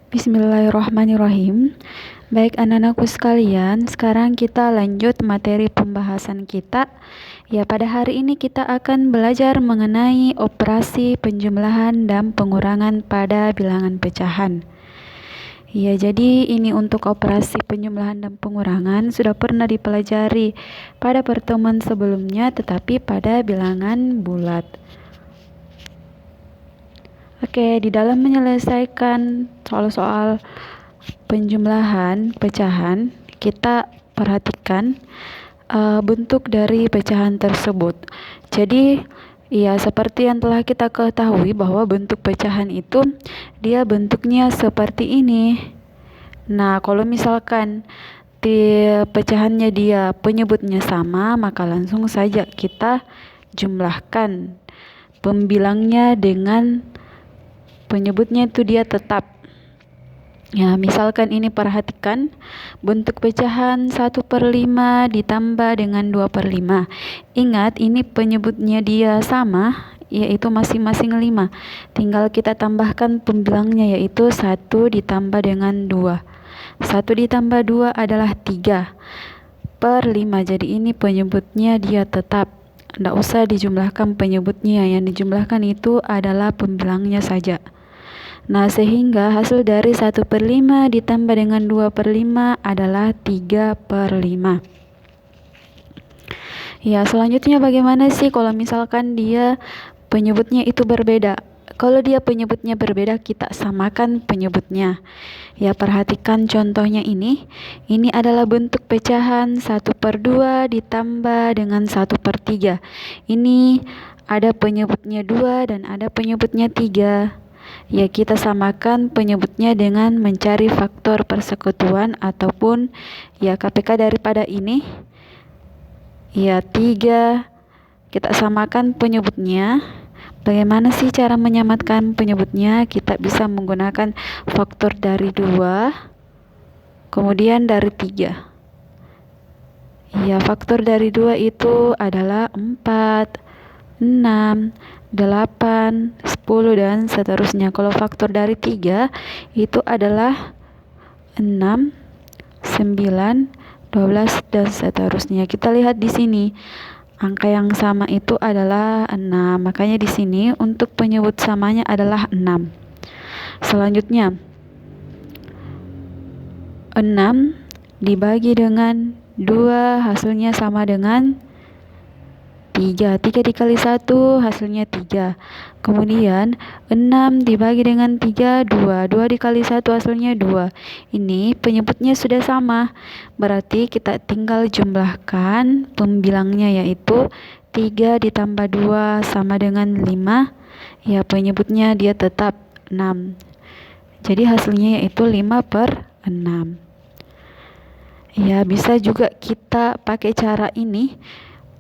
Bismillahirrahmanirrahim. Baik anak-anakku sekalian, sekarang kita lanjut materi pembahasan kita. Ya, pada hari ini kita akan belajar mengenai operasi penjumlahan dan pengurangan pada bilangan pecahan. Ya, jadi ini untuk operasi penjumlahan dan pengurangan sudah pernah dipelajari pada pertemuan sebelumnya, tetapi pada bilangan bulat. Oke, di dalam menyelesaikan soal-soal penjumlahan pecahan, kita perhatikan bentuk dari pecahan tersebut. Jadi, ya seperti yang telah kita ketahui bahwa bentuk pecahan itu dia bentuknya seperti ini. Nah, kalau misalkan di pecahannya dia penyebutnya sama, maka langsung saja kita jumlahkan pembilangnya dengan penyebutnya itu dia tetap. Ya, misalkan ini perhatikan bentuk pecahan 1/5 ditambah dengan 2/5. Ingat ini penyebutnya dia sama, yaitu masing-masing 5. Tinggal kita tambahkan pembilangnya yaitu 1 ditambah dengan 2. 1 ditambah 2 adalah 3/5. Jadi ini penyebutnya dia tetap. Tidak usah dijumlahkan penyebutnya, yang dijumlahkan itu adalah pembilangnya saja. Nah, sehingga hasil dari 1/5 ditambah dengan 2/5 adalah 3/5. Ya, selanjutnya bagaimana sih kalau misalkan dia penyebutnya itu berbeda? Kalau dia penyebutnya berbeda, kita samakan penyebutnya. Ya, perhatikan contohnya ini. Ini adalah bentuk pecahan 1/2 ditambah dengan 1/3. Ini ada penyebutnya 2 dan ada penyebutnya 3. Ya, kita samakan penyebutnya dengan mencari faktor persekutuan ataupun ya KPK daripada ini. Ya, 3 kita samakan penyebutnya. Bagaimana sih cara menyamakan penyebutnya? Kita bisa menggunakan faktor dari 2 kemudian dari 3. Ya, faktor dari 2 itu adalah 4, 6, 8, 10 dan seterusnya. Kalau faktor dari 3 itu adalah 6, 9, 12 dan seterusnya. Kita lihat di sini. Angka yang sama itu adalah 6. Makanya di sini untuk penyebut samanya adalah 6. Selanjutnya 6 dibagi dengan 2 hasilnya sama dengan 3. 3 dikali 1 hasilnya 3. Kemudian 6 dibagi dengan 3, 2. 2 dikali 1 hasilnya 2. Ini penyebutnya sudah sama. Berarti kita tinggal jumlahkan pembilangnya yaitu 3 ditambah 2 sama dengan 5. Ya, penyebutnya dia tetap 6. Jadi hasilnya yaitu 5/6. Ya, bisa juga kita pakai cara ini.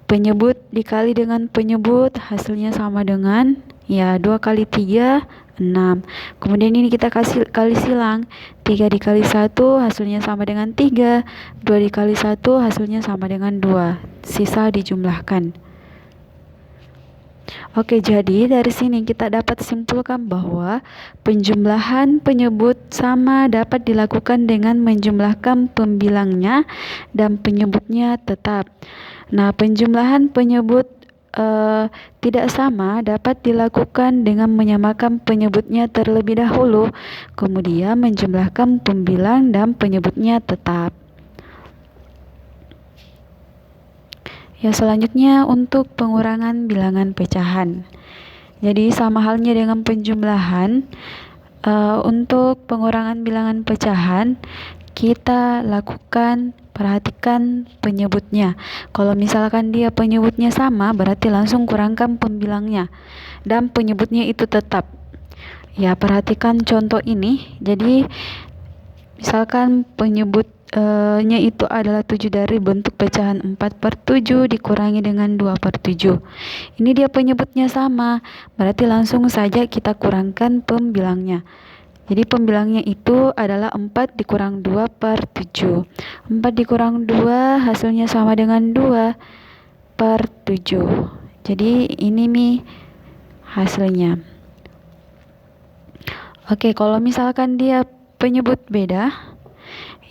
Penyebut dikali dengan penyebut hasilnya sama dengan 2 kali 3 6. Kemudian ini kita kali silang. 3 dikali 1 hasilnya sama dengan 3. 2 dikali 1 hasilnya sama dengan 2. Sisa dijumlahkan. Oke, jadi dari sini kita dapat simpulkan bahwa penjumlahan penyebut sama dapat dilakukan dengan menjumlahkan pembilangnya dan penyebutnya tetap. Nah, penjumlahan penyebut tidak sama dapat dilakukan dengan menyamakan penyebutnya terlebih dahulu, kemudian menjumlahkan pembilang dan penyebutnya tetap. Ya, selanjutnya untuk pengurangan bilangan pecahan. Jadi sama halnya dengan penjumlahan, untuk pengurangan bilangan pecahan kita lakukan perhatikan penyebutnya. Kalau misalkan dia penyebutnya sama, berarti langsung kurangkan pembilangnya dan penyebutnya itu tetap. Ya, perhatikan contoh ini. Jadi misalkan penyebutnya itu adalah 7 dari bentuk pecahan 4/7 dikurangi dengan 2/7. Ini dia penyebutnya sama, berarti langsung saja kita kurangkan pembilangnya. Jadi pembilangnya itu adalah 4 dikurang 2/7. 4 dikurang 2 hasilnya sama dengan 2/7. Jadi ini nih hasilnya. Oke, kalau misalkan dia penyebut beda,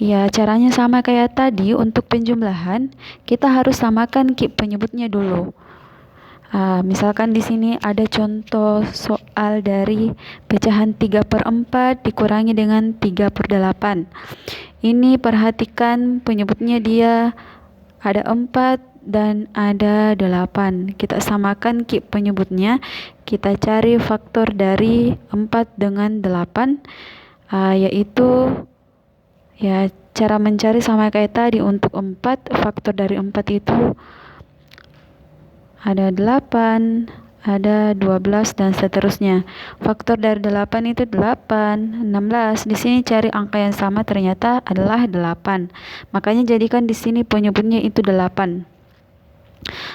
ya caranya sama kayak tadi. Untuk penjumlahan kita harus samakan penyebutnya dulu. Misalkan di sini ada contoh soal dari pecahan 3/4 dikurangi dengan 3/8. Ini perhatikan penyebutnya dia ada 4 dan ada 8. Kita samakan penyebutnya. Kita cari faktor dari 4 dengan 8, yaitu ya cara mencari sama kayak tadi. Untuk 4, faktor dari 4 itu ada 8, ada 12 dan seterusnya. Faktor dari 8 itu 8, 16. Di sini cari angka yang sama, ternyata adalah 8. Makanya jadikan di sini penyebutnya itu 8.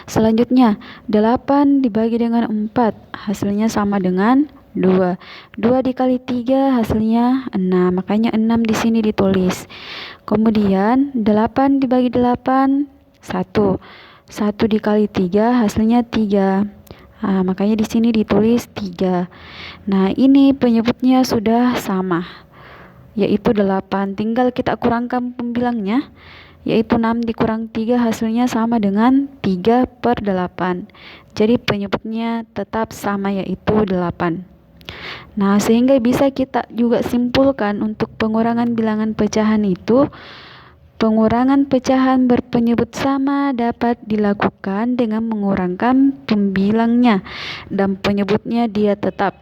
Selanjutnya, 8 dibagi dengan 4, hasilnya sama dengan 2. 2 dikali 3 hasilnya 6. Makanya 6 di sini ditulis. Kemudian 8 dibagi 8, 1. 1 dikali 3 hasilnya 3. Makanya di sini ditulis 3. Nah, ini penyebutnya sudah sama, yaitu 8. Tinggal kita kurangkan pembilangnya, yaitu 6 dikurang 3 hasilnya sama dengan 3/8. Jadi penyebutnya tetap sama, yaitu 8. Nah, sehingga bisa kita juga simpulkan untuk pengurangan bilangan pecahan itu, pengurangan pecahan berpenyebut sama dapat dilakukan dengan mengurangkan pembilangnya dan penyebutnya dia tetap.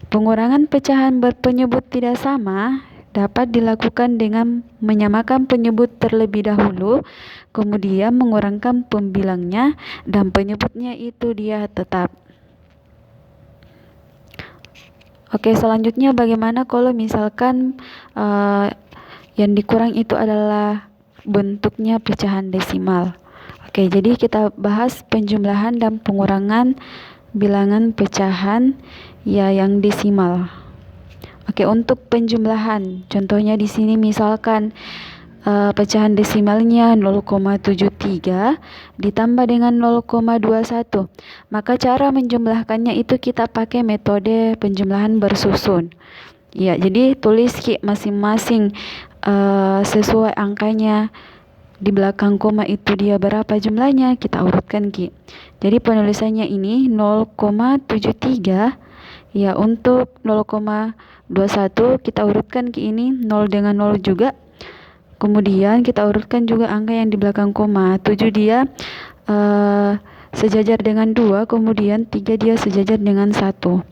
Pengurangan pecahan berpenyebut tidak sama dapat dilakukan dengan menyamakan penyebut terlebih dahulu, kemudian mengurangkan pembilangnya dan penyebutnya itu dia tetap. Oke, selanjutnya bagaimana kalau misalkan yang dikurang itu adalah bentuknya pecahan desimal. Oke, jadi kita bahas penjumlahan dan pengurangan bilangan pecahan yang desimal. Oke, untuk penjumlahan, contohnya di sini misalkan pecahan desimalnya 0,73 ditambah dengan 0,21. Maka cara menjumlahkannya itu kita pakai metode penjumlahan bersusun. Ya, jadi tulis masing-masing sesuai angkanya. Di belakang koma itu dia berapa jumlahnya, kita urutkan Jadi penulisannya ini 0,73. Ya, untuk 0,21 kita urutkan ini 0 dengan 0 juga. Kemudian kita urutkan juga angka yang di belakang koma. 7 dia sejajar dengan 2, kemudian 3 dia sejajar dengan 1.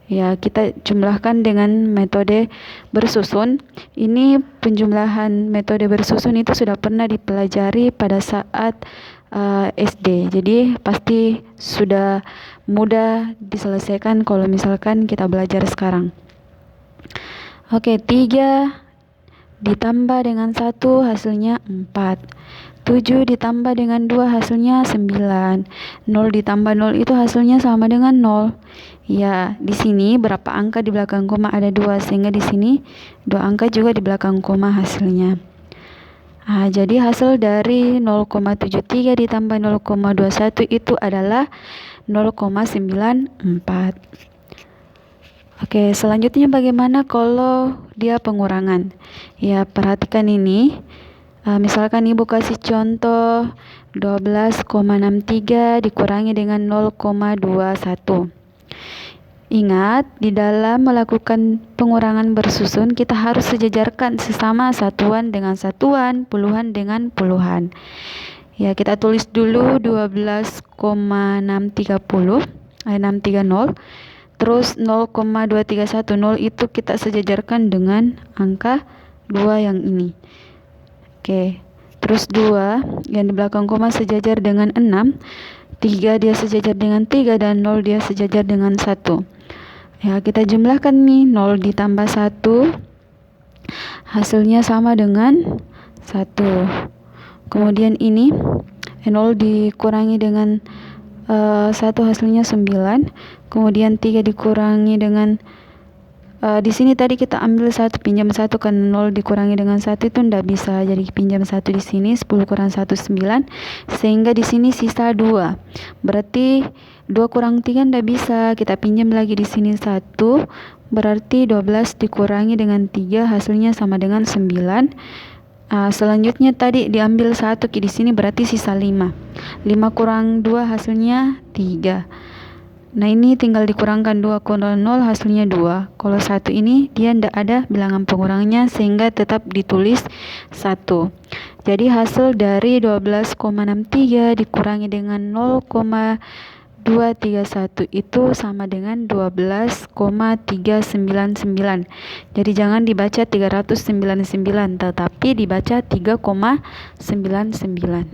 Ya, kita jumlahkan dengan metode bersusun. Ini penjumlahan metode bersusun itu sudah pernah dipelajari pada saat SD. Jadi pasti sudah mudah diselesaikan kalau misalkan kita belajar sekarang. Oke, 3 ditambah dengan 1 hasilnya 4. 7 ditambah dengan 2 hasilnya 9. 0 ditambah 0 itu hasilnya sama dengan 0. Ya, di sini berapa angka di belakang koma, ada 2, sehingga di sini 2 angka juga di belakang koma hasilnya. Jadi hasil dari 0,73 ditambah 0,21 itu adalah 0,94. Oke, selanjutnya bagaimana kalau dia pengurangan? Ya, perhatikan ini. Misalkan Ibu kasih contoh 12,63 dikurangi dengan 0,21. Ingat, di dalam melakukan pengurangan bersusun kita harus sejajarkan sesama satuan dengan satuan, puluhan dengan puluhan. Ya, kita tulis dulu 12,630 terus 0,2310 itu kita sejajarkan dengan angka 2 yang ini. Oke, terus 2 yang di belakang koma sejajar dengan 6, 3 dia sejajar dengan 3, dan 0 dia sejajar dengan 1. Ya, kita jumlahkan nih, 0 ditambah 1 hasilnya sama dengan 1. Kemudian ini 0 dikurangi dengan 1 hasilnya 9. Kemudian 3 dikurangi dengan di sini tadi kita ambil 1 pinjam 1 kan 0 dikurangi dengan 1 itu ndak bisa. Jadi pinjam 1 di sini 10 kurang 1 9, sehingga di sini sisa 2. Berarti 2 kurang 3 ndak bisa. Kita pinjam lagi di sini 1, berarti 12 dikurangi dengan 3 hasilnya sama dengan 9. Selanjutnya tadi diambil 1 di sini berarti sisa 5. 5 kurang 2 hasilnya 3. Nah, ini tinggal dikurangkan 2 kalau 0 hasilnya 2. Kalau 1 ini dia tidak ada bilangan pengurangnya sehingga tetap ditulis 1. Jadi hasil dari 12,63 dikurangi dengan 0,231 itu sama dengan 12,399. Jadi jangan dibaca 399 tetapi dibaca 3,99.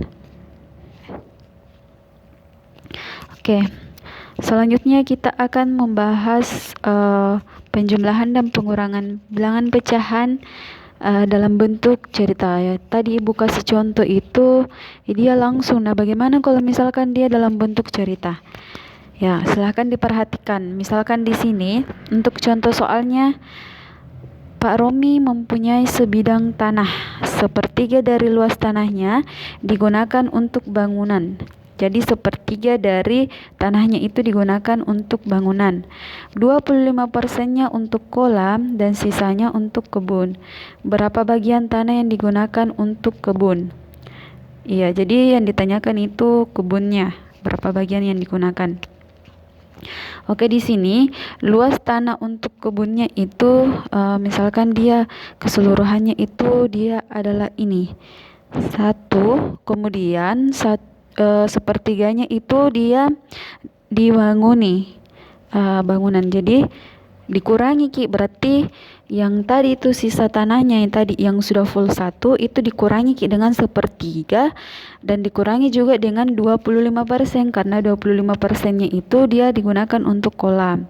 Oke. Selanjutnya kita akan membahas penjumlahan dan pengurangan bilangan pecahan dalam bentuk cerita ya. Tadi Ibu kasih contoh itu dia langsung. Nah, bagaimana kalau misalkan dia dalam bentuk cerita? Ya, silahkan diperhatikan. Misalkan di sini untuk contoh soalnya, Pak Romi mempunyai sebidang tanah. Sepertiga dari luas tanahnya digunakan untuk bangunan. Jadi sepertiga dari tanahnya itu digunakan untuk bangunan. 25%-nya untuk kolam dan sisanya untuk kebun. Berapa bagian tanah yang digunakan untuk kebun? Iya, jadi yang ditanyakan itu kebunnya. Berapa bagian yang digunakan? Oke, di sini luas tanah untuk kebunnya itu misalkan dia keseluruhannya itu dia adalah ini 1, kemudian sepertiganya itu dia dibanguni bangunan. Jadi dikurangi berarti yang tadi itu sisa tanahnya yang tadi yang sudah full 1 itu dikurangi dengan sepertiga dan dikurangi juga dengan 25% karena 25%-nya itu dia digunakan untuk kolam.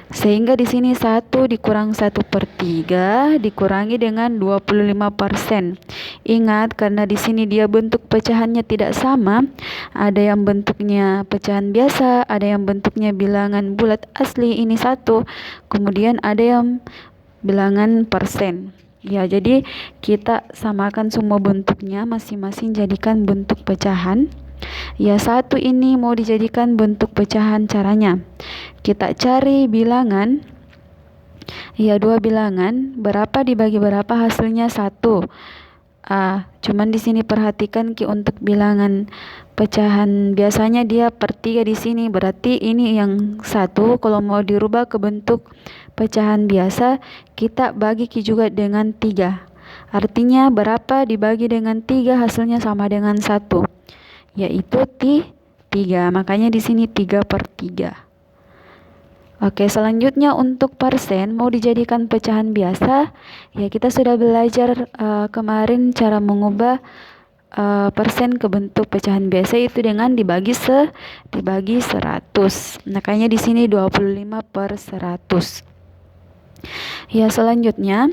Sehingga di sini 1 dikurang 1/3 dikurangi dengan 25%. Ingat, karena di sini dia bentuk pecahannya tidak sama, ada yang bentuknya pecahan biasa, ada yang bentuknya bilangan bulat asli ini 1, kemudian ada yang bilangan persen. Ya, jadi kita samakan semua bentuknya masing-masing jadikan bentuk pecahan. Ya, 1 ini mau dijadikan bentuk pecahan, caranya kita cari bilangan. Ya, 2 bilangan, berapa dibagi berapa hasilnya 1. Cuman di sini perhatikan untuk bilangan pecahan biasanya dia per 3 di sini, berarti ini yang 1 kalau mau dirubah ke bentuk pecahan biasa kita bagi juga dengan 3. Artinya berapa dibagi dengan 3 hasilnya sama dengan 1. Yaitu 3. Makanya di sini 3/3. Oke, selanjutnya untuk persen mau dijadikan pecahan biasa. Ya, kita sudah belajar kemarin cara mengubah persen ke bentuk pecahan biasa itu dengan dibagi 100. Makanya di sini 25/100. Ya, selanjutnya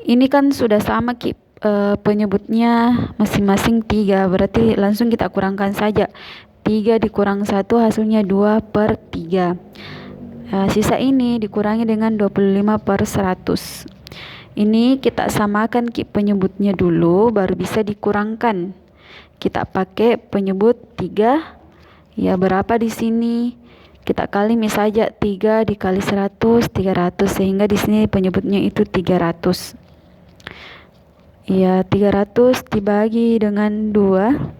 ini kan sudah sama penyebutnya masing-masing 3, berarti langsung kita kurangkan saja. 3 dikurang 1 hasilnya 2/3. Sisa ini dikurangi dengan 25/100. Ini kita samakan penyebutnya dulu baru bisa dikurangkan. Kita pakai penyebut 3. Ya, berapa di sini? Kita kali saja 3 dikali 100, 300, sehingga di sini penyebutnya itu 300. Ya, 300 dibagi dengan 2.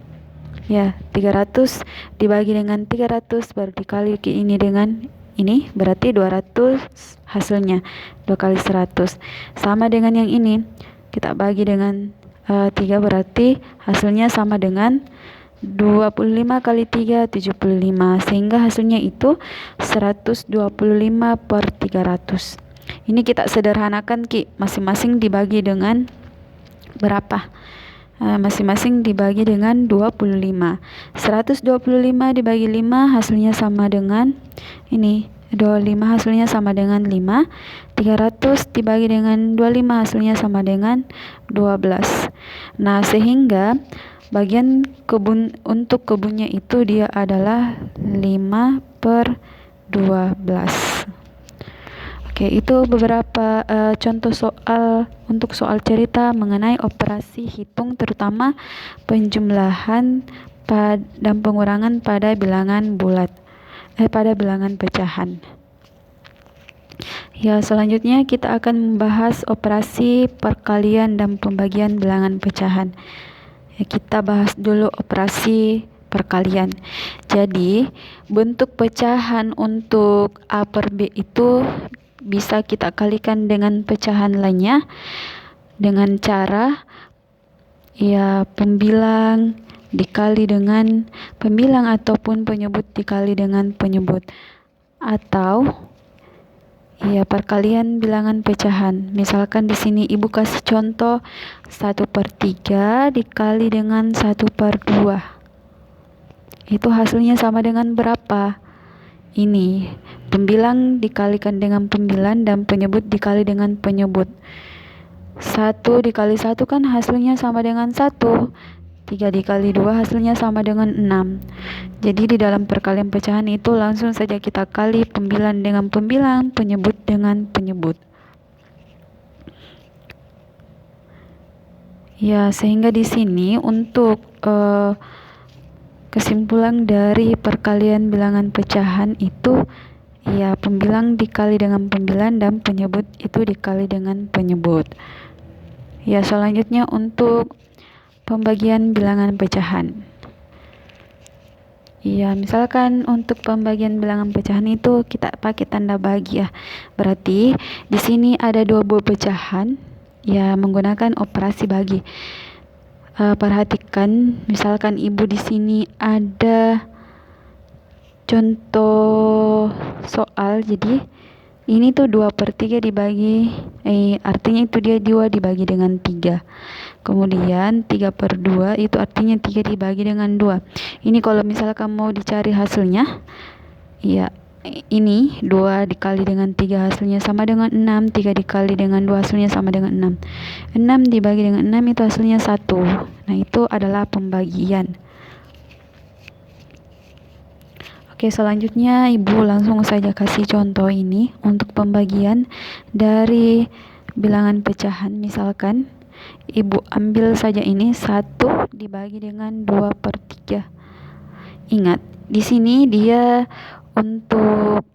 Ya, 300 dibagi dengan 300 baru dikali ini dengan ini, berarti 200 hasilnya. 2 kali 100 sama dengan yang ini, kita bagi dengan 3 berarti hasilnya sama dengan 25 kali 3 75, sehingga hasilnya itu 125/300. Ini kita sederhanakan masing-masing dibagi dengan berapa? Masing-masing dibagi dengan 25. 125 dibagi 5 hasilnya sama dengan ini, 25 hasilnya sama dengan 5. 300 dibagi dengan 25 hasilnya sama dengan 12. Nah, sehingga bagian untuk kebunnya itu dia adalah 5/12. Oke, itu beberapa contoh soal untuk soal cerita mengenai operasi hitung, terutama penjumlahan dan pengurangan pada bilangan bulat, pada bilangan pecahan. Ya, selanjutnya kita akan membahas operasi perkalian dan pembagian bilangan pecahan. Ya, kita bahas dulu operasi perkalian. Jadi, bentuk pecahan untuk A per B itu bisa kita kalikan dengan pecahan lainnya dengan cara ya pembilang dikali dengan pembilang ataupun penyebut dikali dengan penyebut, atau ya perkalian bilangan pecahan. Misalkan di sini ibu kasih contoh 1/3 dikali dengan 1/2. Itu hasilnya sama dengan berapa? Ini pembilang dikalikan dengan pembilang dan penyebut dikali dengan penyebut. 1 dikali 1 kan hasilnya sama dengan 1. 3 dikali 2 hasilnya sama dengan 6. Jadi di dalam perkalian pecahan itu langsung saja kita kali pembilang dengan pembilang, penyebut dengan penyebut. Ya, sehingga di sini untuk kesimpulan dari perkalian bilangan pecahan itu ya pembilang dikali dengan pembilang dan penyebut itu dikali dengan penyebut. Ya, selanjutnya untuk pembagian bilangan pecahan. Ya, misalkan untuk pembagian bilangan pecahan itu kita pakai tanda bagi ya. Berarti di sini ada 2 buah pecahan ya menggunakan operasi bagi. Perhatikan, misalkan ibu di sini ada contoh soal, jadi ini tuh 2/3 dibagi, artinya itu dia 2 dibagi dengan 3. Kemudian 3/2 itu artinya 3 dibagi dengan 2. Ini kalau misalkan mau dicari hasilnya, ya ini 2 dikali dengan 3 hasilnya sama dengan 6, 3 dikali dengan 2 hasilnya sama dengan 6. 6 dibagi dengan 6 itu hasilnya 1. Nah, itu adalah pembagian. Oke, selanjutnya ibu langsung saja kasih contoh ini untuk pembagian dari bilangan pecahan. Misalkan ibu ambil saja ini 1 dibagi dengan 2/3. Ingat, di sini dia untuk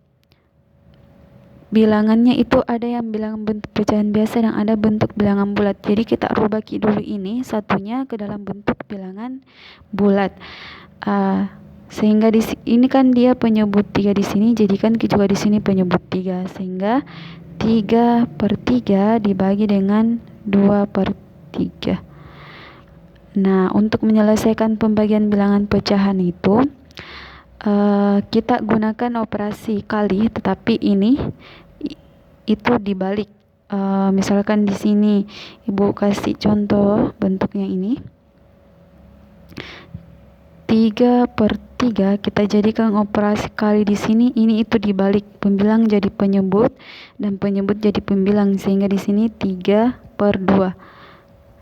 bilangannya itu ada yang bilangan bentuk pecahan biasa dan ada bentuk bilangan bulat. Jadi kita rubah dulu ini satunya ke dalam bentuk bilangan bulat. Sehingga ini kan dia penyebut 3 di sini, jadikan juga di sini penyebut 3, sehingga 3/3 dibagi dengan 2/3. Nah, untuk menyelesaikan pembagian bilangan pecahan itu kita gunakan operasi kali, tetapi ini itu dibalik. Misalkan di sini ibu kasih contoh bentuknya ini 3/3, kita jadikan operasi kali di sini, ini itu dibalik, pembilang jadi penyebut dan penyebut jadi pembilang, sehingga di sini 3/2.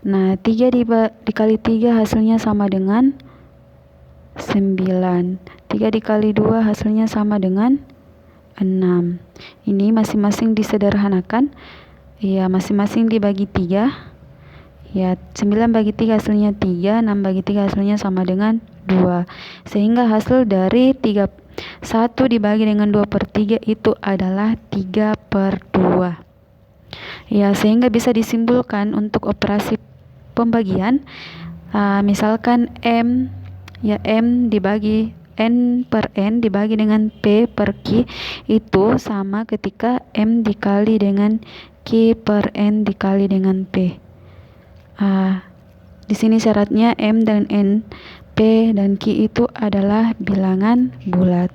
Nah, 3 dikali 3 hasilnya sama dengan 9. 3 dikali 2 hasilnya sama dengan 6. Ini masing-masing disederhanakan. Ya, masing-masing dibagi 3. Ya, 9 bagi 3 hasilnya 3, 6 bagi 3 hasilnya sama dengan 2. Sehingga hasil dari 1 dibagi dengan 2/3 itu adalah 3/2. Ya, sehingga bisa disimpulkan untuk operasi pembagian, misalkan M dibagi N per N dibagi dengan P per Q itu sama ketika M dikali dengan Q per N dikali dengan P. Di sini syaratnya M dan N, P dan Q itu adalah bilangan bulat.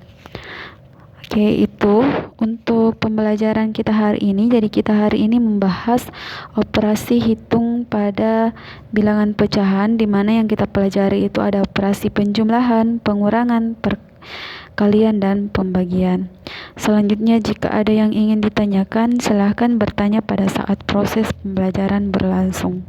Oke, itu untuk pembelajaran kita hari ini. Jadi kita hari ini membahas operasi hitung pada bilangan pecahan, di mana yang kita pelajari itu ada operasi penjumlahan, pengurangan, perkalian, dan pembagian. Selanjutnya, jika ada yang ingin ditanyakan, silahkan bertanya pada saat proses pembelajaran berlangsung.